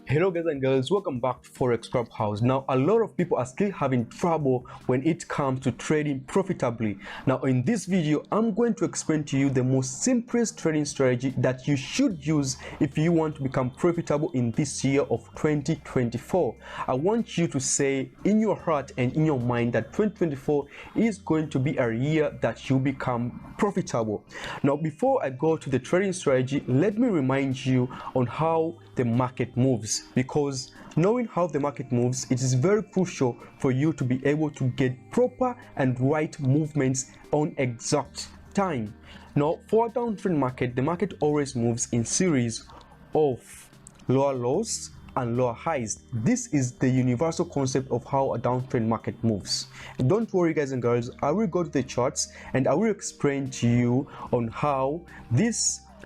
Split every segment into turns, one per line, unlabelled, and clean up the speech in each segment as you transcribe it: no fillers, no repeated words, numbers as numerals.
Hello guys and girls, welcome back to Forex Clubhouse. Now a lot of people are still having trouble when it comes to trading profitably. Now in this video I'm going to explain to you the most simplest trading strategy that you should use if you want to become profitable in this year of 2024. I want you to say in your heart and in your mind that 2024 is going to be a year that you become profitable. Now before I go to the trading strategy, let me remind you on how the market moves, because knowing how the market moves, it is very crucial for you to be able to get proper and right movements on exact time. Now for a downtrend market, the market always moves in series of lower lows and lower highs. This is the universal concept of how a downtrend market moves. And don't worry guys and girls, I will go to the charts and I will explain to you on how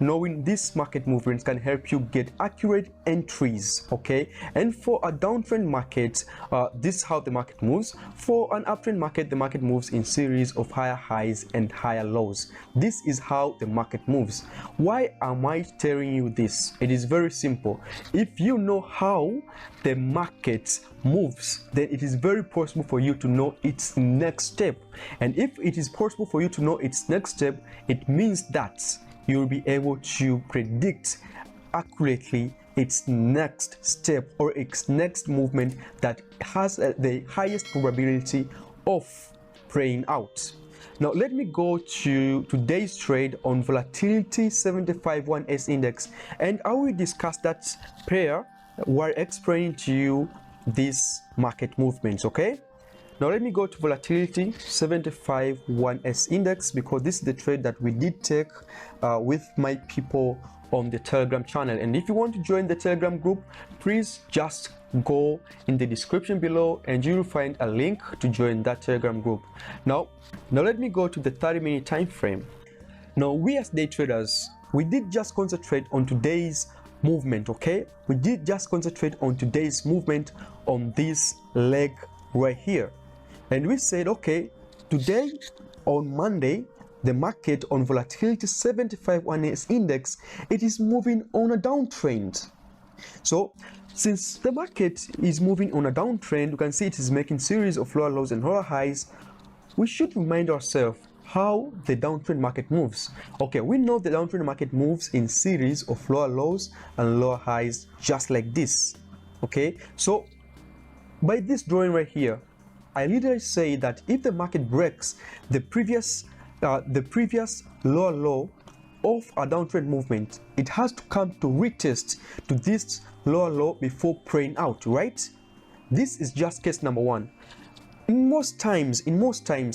knowing these market movements can help you get accurate entries. Okay, and for a downtrend market, this is how the market moves. For an uptrend market, the market moves in series of higher highs and higher lows. This is how the market moves. Why am I telling you this? It is very simple. If you know how the market moves, then it is very possible for you to know its next step. And if it is possible for you to know its next step, it means that you will be able to predict accurately its next step or its next movement that has the highest probability of playing out. Now let me go to today's trade on volatility 75-1S index, and I will discuss that pair while explaining to you these market movements. Okay, now let me go to volatility 75-1S index, because this is the trade that we did take with my people on the Telegram channel. And if you want to join the Telegram group, please just go in the description below and you will find a link to join that Telegram group. Now let me go to the 30-minute time frame. Now we as day traders, we did just concentrate on today's movement. Okay, we did just concentrate on today's movement on this leg right here. And we said, okay, today on Monday, the market on volatility 75-1S index, it is moving on a downtrend. So since the market is moving on a downtrend, you can see it is making series of lower lows and lower highs. We should remind ourselves how the downtrend market moves. Okay, we know the downtrend market moves in series of lower lows and lower highs, just like this. Okay, so by this drawing right here, I literally say that if the market breaks the previous lower low of a downtrend movement, it has to come to retest to this lower low before praying out, right? This is just case number one. In most times,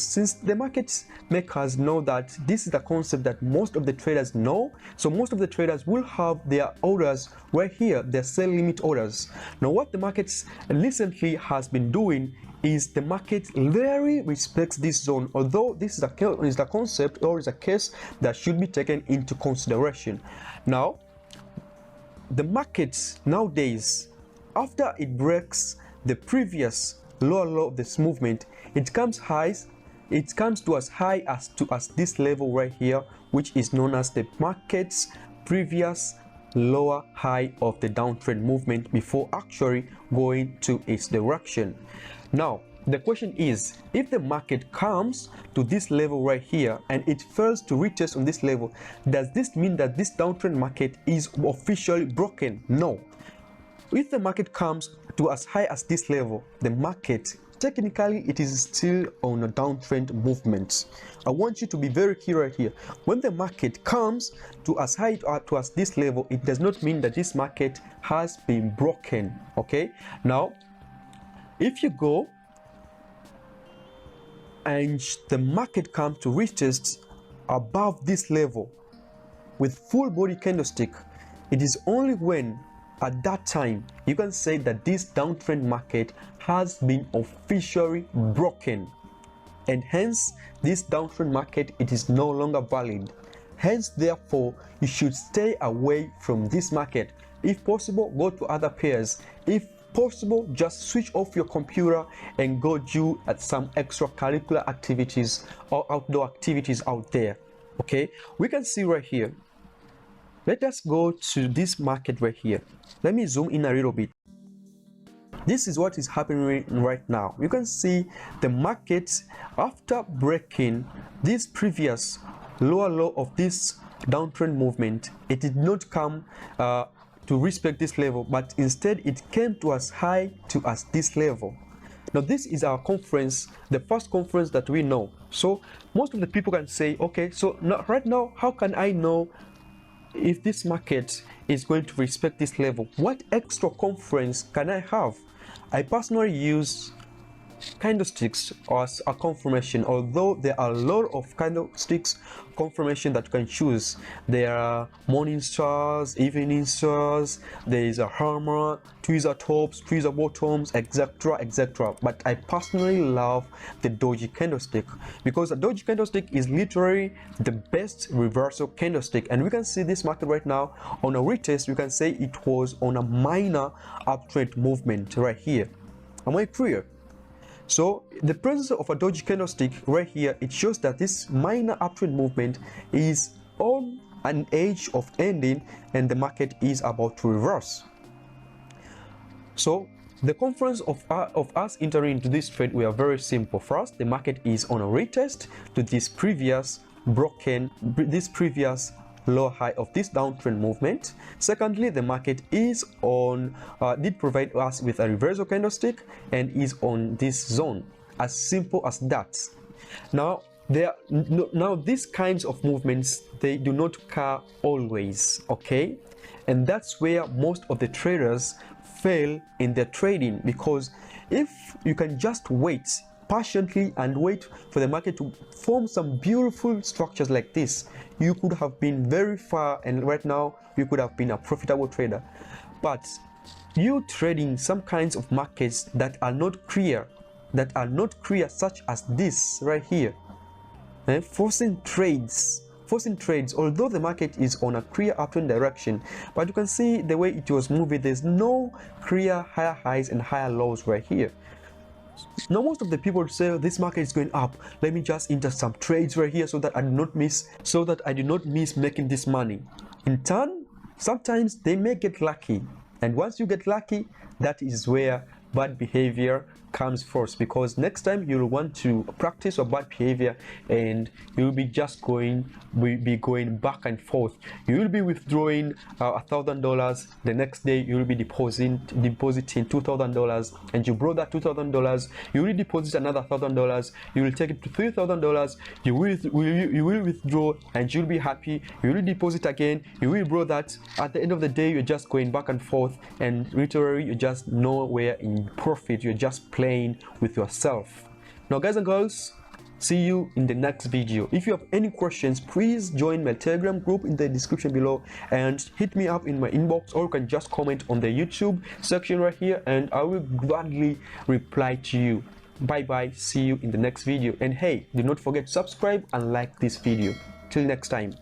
since the market makers know that this is the concept that most of the traders know, so most of the traders will have their orders right here, their sell limit orders. Now what the market recently has been doing is the market very respects this zone, although this is a concept or is a case that should be taken into consideration. Now the market nowadays, after it breaks the previous lower low of this movement, it comes to as high as this level right here, which is known as the market's previous lower high of the downtrend movement before actually going to its direction. Now the question is, if the market comes to this level right here and it fails to retest on this level, does this mean that this downtrend market is officially broken? No. If the market comes to as high as this level, the market technically it is still on a downtrend movement. I want you to be very clear right here. When the market comes to as high to as this level, it does not mean that this market has been broken. Okay, now if you go and the market comes to retest above this level with full body candlestick, it is only when at that time you can say that this downtrend market has been officially broken, and hence this downtrend market, it is no longer valid. Hence therefore you should stay away from this market. If possible, go to other pairs. If possible, just switch off your computer and go do some extracurricular activities or outdoor activities out there. Okay, we can see right here Let us go to this market right here. Let me zoom in a little bit. This is what is happening right now. You can see the market, after breaking this previous lower low of this downtrend movement, it did not come to respect this level, but instead it came to as high to as this level. Now this is our conference, the first conference that we know. So most of the people can say, okay, so now, right now, how can I know if this market is going to respect this level? What extra conference can I have? I personally use candlesticks as a confirmation, although there are a lot of candlesticks confirmation that you can choose. There are morning stars, evening stars, there is a hammer, tweezer tops, tweezer bottoms, etc, etc. But I personally love the doji candlestick, because a doji candlestick is literally the best reversal candlestick. And we can see this market right now on a retest. You can say it was on a minor uptrend movement right here. Am I clear? So the presence of a doji candlestick right here, it shows that this minor uptrend movement is on an edge of ending and the market is about to reverse. So the conference of us entering into this trade, we are very simple. First, the market is on a retest to this previous low high of this downtrend movement. Secondly, the market is on did provide us with a reversal candlestick and is on this zone. As simple as that. Now these kinds of movements, they do not occur always, okay? And that's where most of the traders fail in their trading, because if you can just wait patiently and wait for the market to form some beautiful structures like this, you could have been very far, and right now you could have been a profitable trader. But you trading some kinds of markets that are not clear, such as this right here, forcing trades, although the market is on a clear uptrend direction, but you can see the way it was moving, there's no clear higher highs and higher lows right here. Now most of the people say this market is going up, let me just enter some trades right here so that I do not miss making this money. In turn, sometimes they may get lucky, and once you get lucky, that is where bad behavior comes first, because next time you'll want to practice your bad behavior and you'll be just going back and forth. You will be withdrawing $1,000, the next day you will be depositing $2,000, and you brought that $2,000, you will deposit another $1,000, you will take it to $3,000, you will withdraw and you'll be happy, you will deposit again, you will draw that. At the end of the day, you're just going back and forth, and literally you're just nowhere in profit. You're just playing with yourself. Now guys and girls, see you in the next video. If you have any questions, please join my Telegram group in the description below and hit me up in my inbox, or you can just comment on the YouTube section right here and I will gladly reply to you. Bye bye, see you in the next video, and hey, do not forget to subscribe and like this video. Till next time.